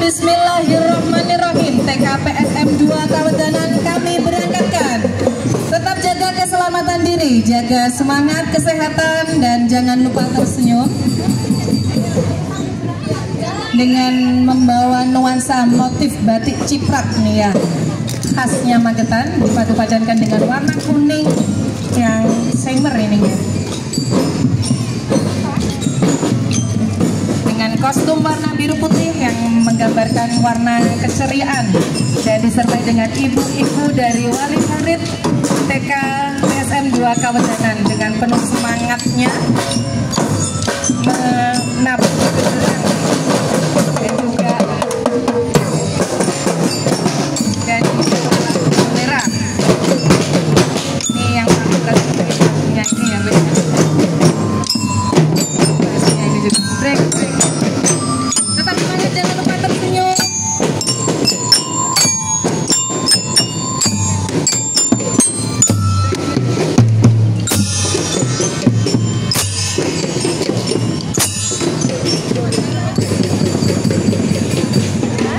Bismillahirrahmanirrahim. TKPSM 2 Kawedanan kami berangkatkan. Tetap jaga keselamatan diri, jaga semangat, kesehatan, dan jangan lupa tersenyum dengan membawa nuansa motif batik ciprat nih ya, khasnya Magetan, dipadu-padankan dengan warna kuning yang shimmer ini ya, dengan kostum warna biru putih yang menggambarkan warna keceriaan, dan disertai dengan ibu-ibu dari wali murid TK PSM 2 Kawedanan dengan penuh semangatnya